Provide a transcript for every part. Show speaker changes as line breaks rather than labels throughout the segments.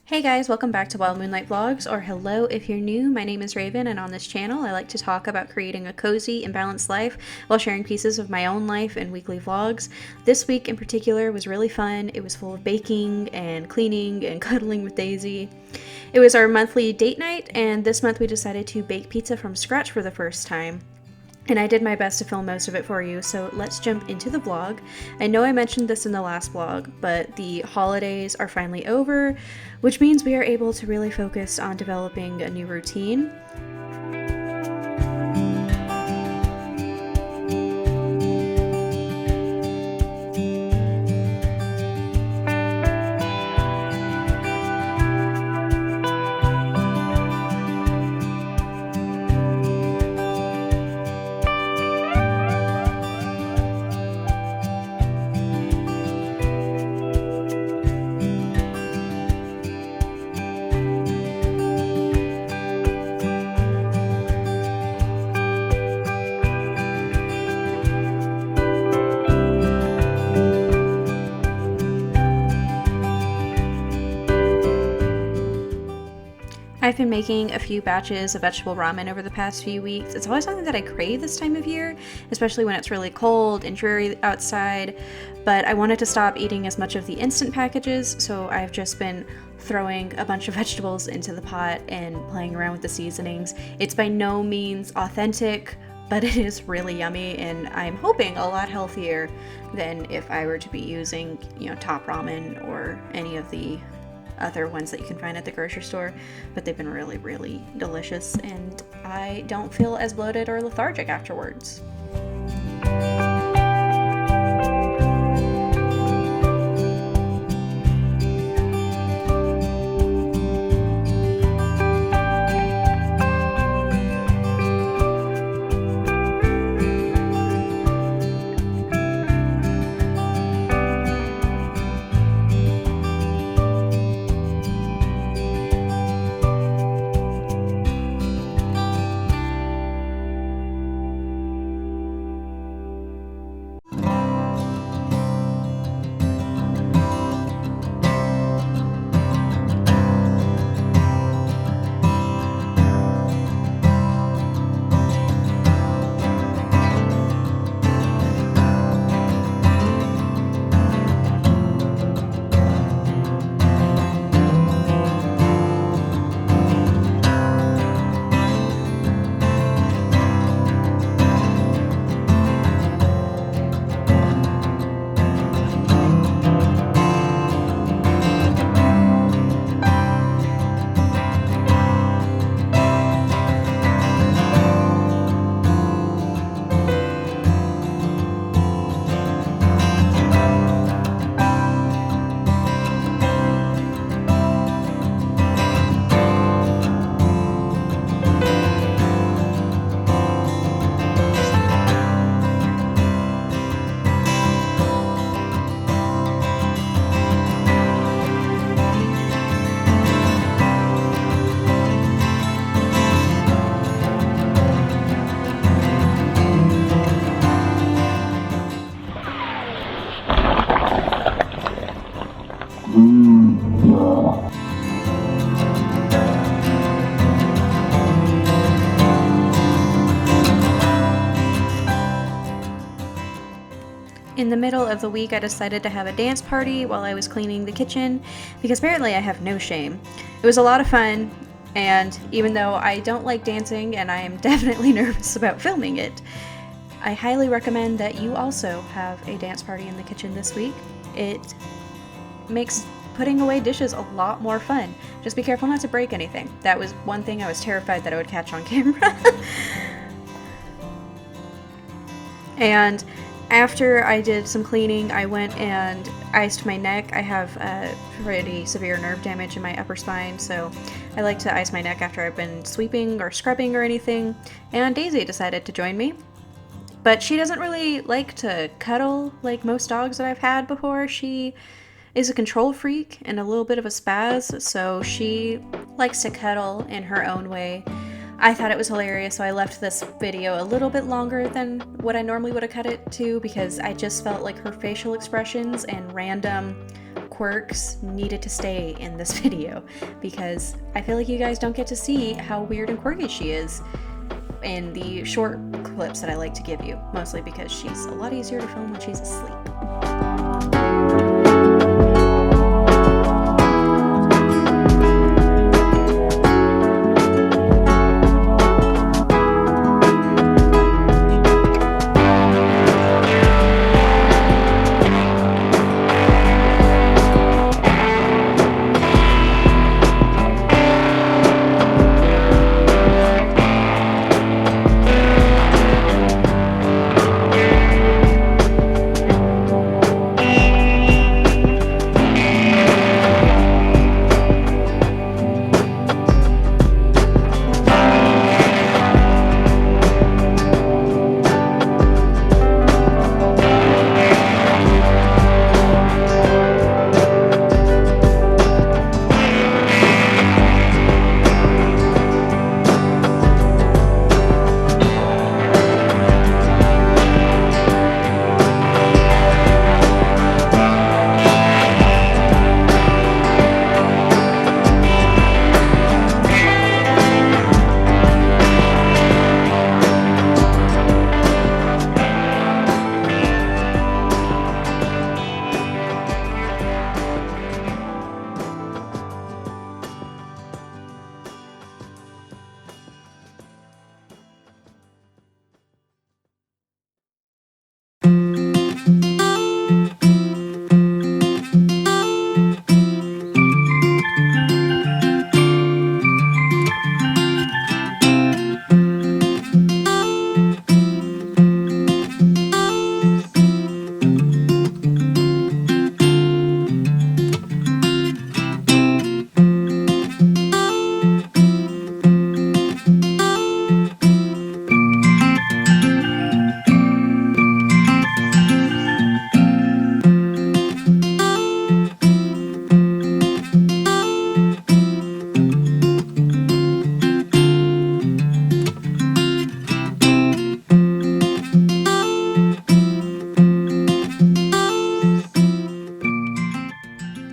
Hey guys, welcome back to Wild Moonlight Vlogs, or hello if you're new. My name is Raven, and on this channel I like to talk about creating a cozy and balanced life while sharing pieces of my own life in weekly vlogs. This week in particular was really fun. It was full of baking and cleaning and cuddling with Daisy. It was our monthly date night, and this month we decided to bake pizza from scratch for the first time. And I did my best to film most of it for you, so let's jump into the vlog. I know I mentioned this in the last vlog, but the holidays are finally over, which means we are able to really focus on developing a new routine. I've been making a few batches of vegetable ramen over the past few weeks. It's always something that I crave this time of year, especially when it's really cold and dreary outside, but I wanted to stop eating as much of the instant packages, so I've just been throwing a bunch of vegetables into the pot and playing around with the seasonings. It's by no means authentic, but it is really yummy, and I'm hoping a lot healthier than if I were to be using, top ramen or any of the other ones that you can find at the grocery store, but they've been really, really delicious, and I don't feel as bloated or lethargic afterwards. In the middle of the week, I decided to have a dance party while I was cleaning the kitchen, because apparently I have no shame. It was a lot of fun, and even though I don't like dancing and I am definitely nervous about filming it, I highly recommend that you also have a dance party in the kitchen this week. It makes putting away dishes a lot more fun. Just be careful not to break anything. That was one thing I was terrified that I would catch on camera. And after I did some cleaning, I went and iced my neck. I have pretty severe nerve damage in my upper spine, so I like to ice my neck after I've been sweeping or scrubbing or anything. And Daisy decided to join me. But she doesn't really like to cuddle like most dogs that I've had before. She is a control freak and a little bit of a spaz, so she likes to cuddle in her own way. I thought it was hilarious, so I left this video a little bit longer than what I normally would have cut it to, because I just felt like her facial expressions and random quirks needed to stay in this video because I feel like you guys don't get to see how weird and quirky she is in the short clips that I like to give you, mostly because she's a lot easier to film when she's asleep.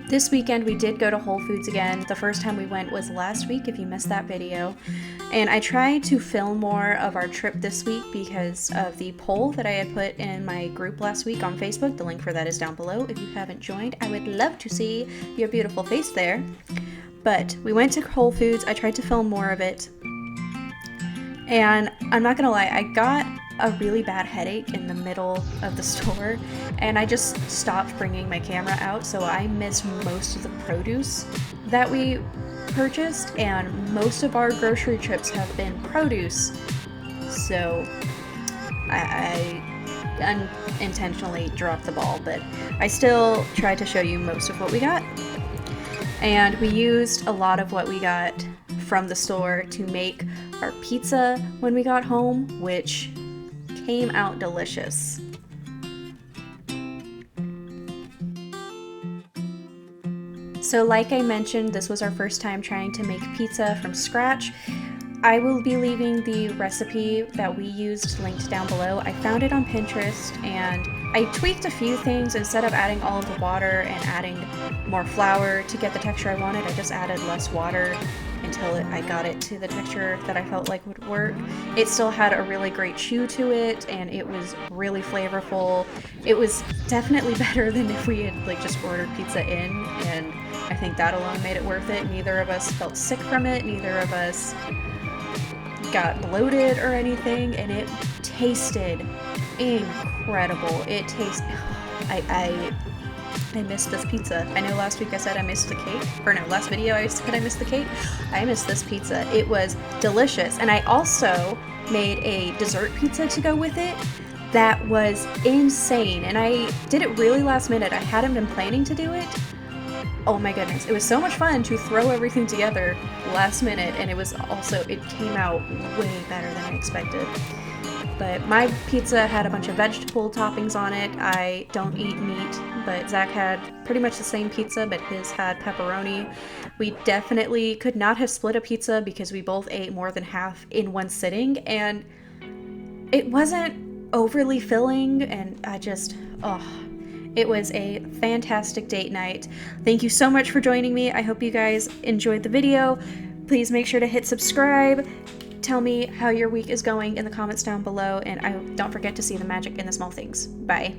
This weekend we did go to Whole Foods again. The first time we went was last week, if you missed that video. And I tried to film more of our trip this week because of the poll that I had put in my group last week on Facebook. The link for that is down below. If you haven't joined, I would love to see your beautiful face there. But we went to Whole Foods. I tried to film more of it. And I'm not gonna lie, I got a really bad headache in the middle of the store, and I just stopped bringing my camera out, so I missed most of the produce that we purchased, and most of our grocery trips have been produce, so I unintentionally dropped the ball, but I still tried to show you most of what we got. And we used a lot of what we got from the store to make our pizza when we got home, which came out delicious. So like I mentioned, this was our first time trying to make pizza from scratch. I will be leaving the recipe that we used linked down below. I found it on Pinterest and I tweaked a few things. Instead of adding all of the water and adding more flour to get the texture I wanted, I just added less water until I got it to the texture that I felt like would work. It still had a really great chew to it, and it was really flavorful. It was definitely better than if we had just ordered pizza in, and I think that alone made it worth it. Neither of us felt sick from it, neither of us got bloated or anything, and it tasted incredible. It tastes, I missed this pizza. I know last week I said I missed the cake, or no, last video I said I missed the cake. I missed this pizza. It was delicious. And I also made a dessert pizza to go with it that was insane. And I did it really last minute. I hadn't been planning to do it. Oh my goodness. It was so much fun to throw everything together last minute, and it came out way better than I expected. But my pizza had a bunch of vegetable toppings on it. I don't eat meat, but Zach had pretty much the same pizza, but his had pepperoni. We definitely could not have split a pizza because we both ate more than half in one sitting, and it wasn't overly filling, and It was a fantastic date night. Thank you so much for joining me. I hope you guys enjoyed the video. Please make sure to hit subscribe. Tell me how your week is going in the comments down below, and don't forget to see the magic in the small things. Bye.